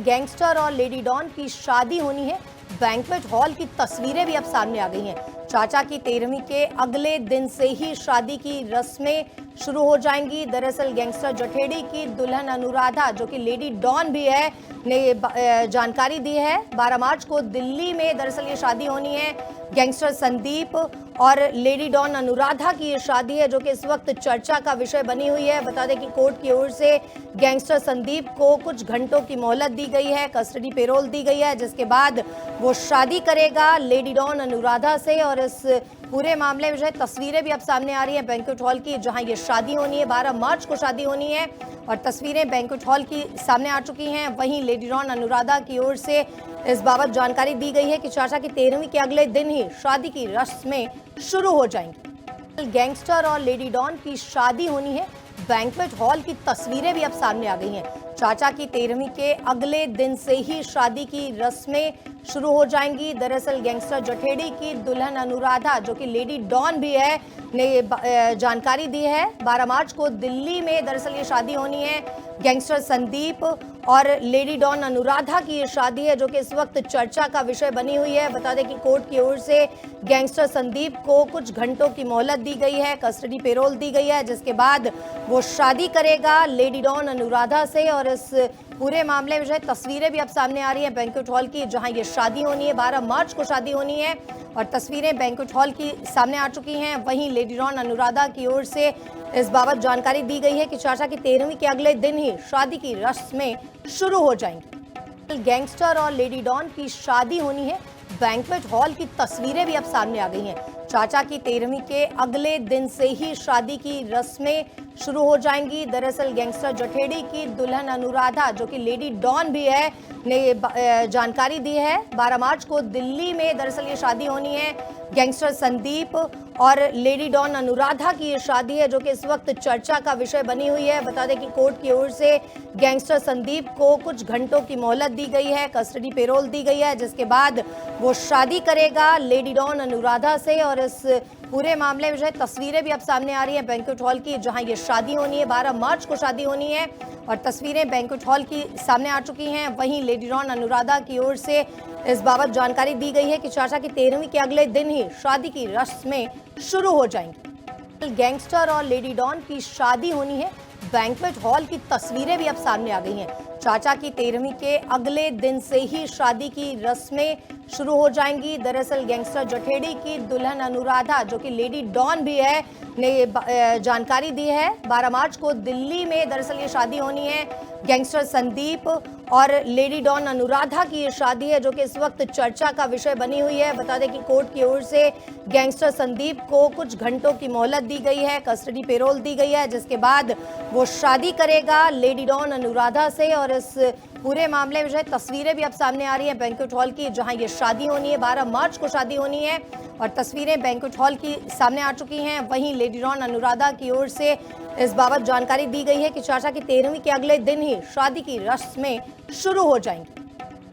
Gangster और lady don की शादी होनी है। बैंक्वेट हॉल की तस्वीरें भी अब सामने आ गई हैं। चाचा की 13वीं के अगले दिन से ही शादी की रस्में शुरू हो जाएंगी। दरअसल गैंगस्टर जठेड़ी की दुल्हन अनुराधा, जो कि लेडी डॉन भी है, ने जानकारी दी है। 12 मार्च को दिल्ली में दरअसल ये शादी होनी है। गैंगस्टर संदीप और लेडी डॉन अनुराधा की ये शादी है, जो कि इस वक्त चर्चा का विषय बनी हुई है। बता दें कि कोर्ट की ओर से गैंगस्टर संदीप को कुछ घंटों की मोहलत दी गई है, कस्टडी पेरोल दी गई है, जिसके बाद वो शादी करेगा लेडी डॉन अनुराधा से। और इस पूरे मामले में जो है तस्वीरें भी अब सामने आ रही है बैंक्वेट हॉल की, जहां ये शादी होनी है। 12 मार्च को शादी होनी है और तस्वीरें बैंक्वेट हॉल की सामने आ चुकी हैं। वहीं लेडी डॉन अनुराधा की ओर से इस बाबत जानकारी दी गई है कि चाचा की 13वीं के अगले दिन ही शादी की रस्में शुरू हो जाएंगी। गैंगस्टर और लेडी डॉन की शादी होनी है। बैंक्वेट हॉल की तस्वीरें भी अब सामने आ गई हैं। चाचा की 13वीं के अगले दिन से ही शादी की रस्में शुरू हो जाएंगी। दरअसल गैंगस्टर जठेड़ी की दुल्हन अनुराधा, जो कि लेडी डॉन भी है, ने जानकारी दी है। 12 मार्च को दिल्ली में दरअसल ये शादी होनी है। गैंगस्टर संदीप और लेडी डॉन अनुराधा की ये शादी है, जो कि इस वक्त चर्चा का विषय बनी हुई है। बता दें कि कोर्ट की ओर से गैंगस्टर संदीप को कुछ घंटों की मोहलत दी गई है, कस्टडी पेरोल दी गई है, जिसके बाद वो शादी करेगा लेडी डॉन अनुराधा से। और इस पूरे मामले में जो है तस्वीरें भी अब सामने आ रही है बैंक्वेट हॉल की, जहां ये शादी होनी है। 12 मार्च को शादी होनी है और तस्वीरें बैंक्वेट हॉल की सामने आ चुकी हैं। वहीं लेडी डॉन अनुराधा की ओर से इस बाबत जानकारी दी गई है कि चाचा की 13वीं के अगले दिन ही शादी की रस्में शुरू हो जाएंगी। गैंगस्टर और लेडी डॉन की शादी होनी है। बैंक्वेट हॉल की तस्वीरें भी अब सामने आ गई हैं। चाचा की 13वीं के अगले दिन से ही शादी की रस्में शुरू हो जाएंगी। दरअसल गैंगस्टर जठेड़ी की दुल्हन अनुराधा, जो कि लेडी डॉन भी है, ने जानकारी दी है। 12 मार्च को दिल्ली में दरअसल ये शादी होनी है। गैंगस्टर संदीप और लेडी डॉन अनुराधा की ये शादी है, जो कि इस वक्त चर्चा का विषय बनी हुई है। बता दें कि कोर्ट की ओर से गैंगस्टर संदीप को कुछ घंटों की मोहलत दी गई है, कस्टडी पेरोल दी गई है, जिसके बाद वो शादी करेगा लेडी डॉन अनुराधा से। और इस पूरे मामले में जो है तस्वीरें भी अब सामने आ रही है बैंक्वेट हॉल की, जहां ये शादी होनी है। 12 मार्च को शादी होनी है और तस्वीरें बैंक्वेट हॉल की सामने आ चुकी हैं। वहीं लेडी डॉन अनुराधा की ओर से इस बाबत जानकारी दी गई है कि चाचा की 13वीं के अगले दिन ही शादी की रस्में शुरू हो जाएंगी। गैंगस्टर और लेडी डॉन की शादी होनी है। बैंक्वेट हॉल की तस्वीरें भी अब सामने आ गई हैं। चाचा की 13वीं के अगले दिन से ही शादी की रस्में शुरू हो जाएंगी। दरअसल गैंगस्टर जठेड़ी की दुल्हन अनुराधा, जो कि लेडी डॉन भी है, ने जानकारी दी है। 12 मार्च को दिल्ली में दरअसल ये शादी होनी है। गैंगस्टर संदीप और लेडी डॉन अनुराधा की ये शादी है, जो कि इस वक्त चर्चा का विषय बनी हुई है। बता दें कि कोर्ट की ओर से गैंगस्टर संदीप को कुछ घंटों की मोहलत दी गई है, कस्टडी पेरोल दी गई है, जिसके बाद वो शादी करेगा लेडी डॉन अनुराधा से। और इस पूरे मामले में जो है तस्वीरें भी अब सामने आ रही है बैंक्वेट हॉल की, जहां ये शादी होनी है। 12 मार्च को शादी होनी है और तस्वीरें बैंक्वेट हॉल की सामने आ चुकी हैं। वहीं लेडी डॉन अनुराधा की ओर से इस बाबत जानकारी दी गई है कि चाचा की 13वीं के अगले दिन ही शादी की रस्में शुरू हो जाएंगी।